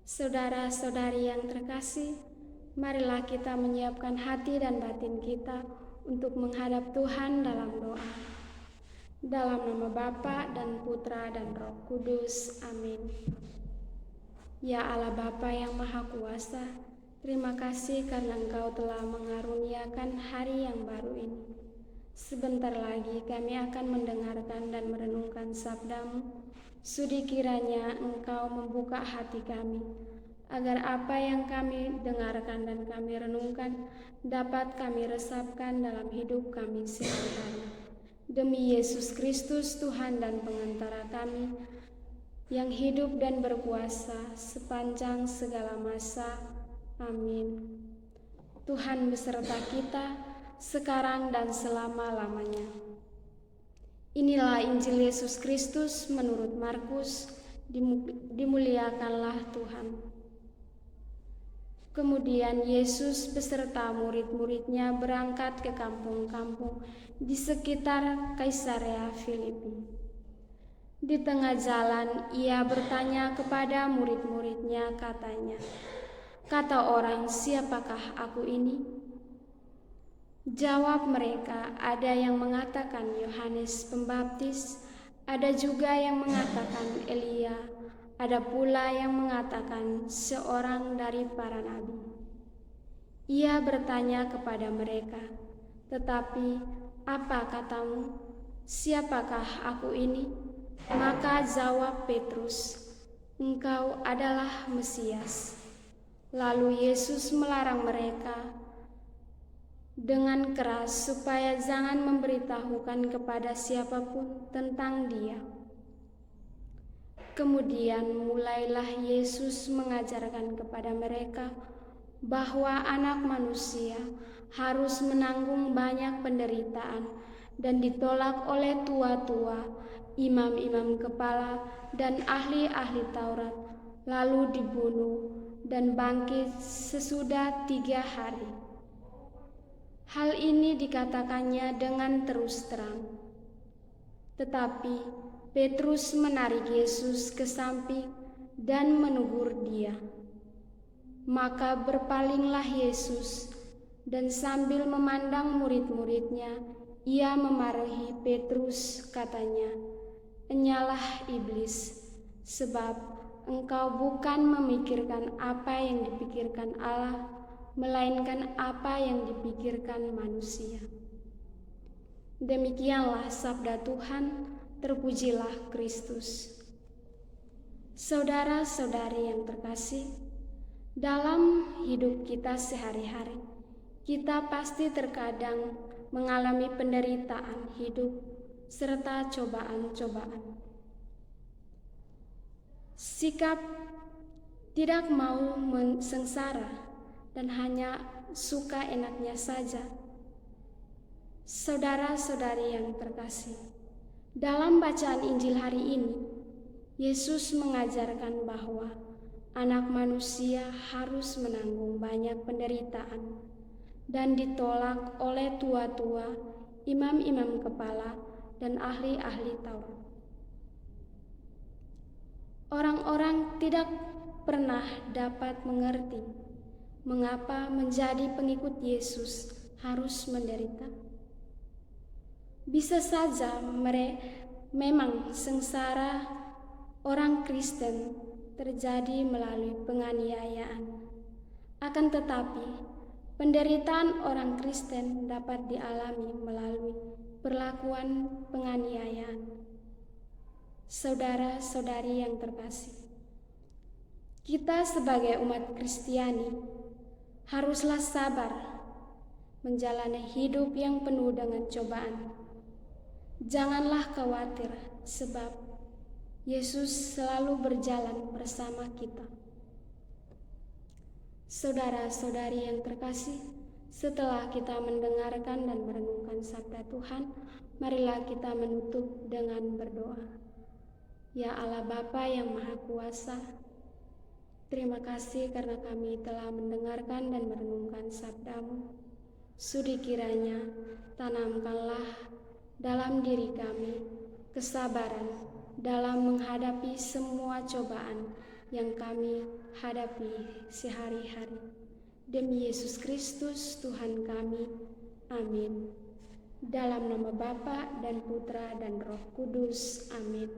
Saudara-saudari yang terkasih, marilah kita menyiapkan hati dan batin kita untuk menghadap Tuhan dalam doa. Dalam nama Bapa dan Putra dan Roh Kudus. Amin. Ya Allah Bapa yang Maha Kuasa, terima kasih karena Engkau telah mengaruniakan hari yang baru ini. Sebentar lagi kami akan mendengarkan dan merenungkan sabda-Mu. Sudi kiranya Engkau membuka hati kami, agar apa yang kami dengarkan dan kami renungkan dapat kami resapkan dalam hidup kami sehari-hari. Demi Yesus Kristus, Tuhan dan pengantara kami, yang hidup dan berkuasa sepanjang segala masa. Amin. Tuhan beserta kita, sekarang dan selama-lamanya. Inilah Injil Yesus Kristus menurut Markus. Dimuliakanlah Tuhan. Kemudian Yesus beserta murid-muridnya berangkat ke kampung-kampung di sekitar Kaisarea Filipi. Di tengah jalan ia bertanya kepada murid-muridnya, katanya, "Kata orang, siapakah aku ini?" Jawab mereka, "Ada yang mengatakan Yohanes Pembaptis, ada juga yang mengatakan Elia, ada pula yang mengatakan seorang dari para nabi." Ia bertanya kepada mereka, "Tetapi apa katamu? Siapakah aku ini?" Maka jawab Petrus, "Engkau adalah Mesias." Lalu Yesus melarang mereka dengan keras supaya jangan memberitahukan kepada siapapun tentang Dia. Kemudian mulailah Yesus mengajarkan kepada mereka bahwa Anak Manusia harus menanggung banyak penderitaan dan ditolak oleh tua-tua, imam-imam kepala, dan ahli-ahli Taurat, lalu dibunuh dan bangkit sesudah 3 hari. Hal ini dikatakannya dengan terus terang. Tetapi Petrus menarik Yesus ke samping dan menegur Dia. Maka berpalinglah Yesus, dan sambil memandang murid-muridnya, ia memarahi Petrus, katanya, "Enyalah iblis, sebab engkau bukan memikirkan apa yang dipikirkan Allah, melainkan apa yang dipikirkan manusia." Demikianlah sabda Tuhan, terpujilah Kristus. Saudara-saudari yang terkasih, dalam hidup kita sehari-hari, kita pasti terkadang mengalami penderitaan hidup serta cobaan-cobaan. Sikap tidak mau sengsara dan hanya suka enaknya saja. Saudara-saudari yang terkasih, dalam bacaan Injil hari ini, Yesus mengajarkan bahwa Anak Manusia harus menanggung banyak penderitaan dan ditolak oleh tua-tua, imam-imam kepala, dan ahli-ahli Taurat. Orang-orang tidak pernah dapat mengerti mengapa menjadi pengikut Yesus harus menderita. Bisa saja memang sengsara orang Kristen terjadi melalui penganiayaan. Akan tetapi, penderitaan orang Kristen dapat dialami melalui perlakuan penganiayaan. Saudara-saudari yang terkasih, kita sebagai umat Kristiani haruslah sabar menjalani hidup yang penuh dengan cobaan. Janganlah khawatir, sebab Yesus selalu berjalan bersama kita. Saudara-saudari yang terkasih, setelah kita mendengarkan dan merenungkan sabda Tuhan, marilah kita menutup dengan berdoa. Ya Allah Bapa yang Maha Kuasa, terima kasih karena kami telah mendengarkan dan merenungkan sabda-Mu. Sudi kiranya tanamkanlah dalam diri kami kesabaran dalam menghadapi semua cobaan yang kami hadapi sehari-hari. Demi Yesus Kristus Tuhan kami. Amin. Dalam nama Bapa dan Putra dan Roh Kudus. Amin.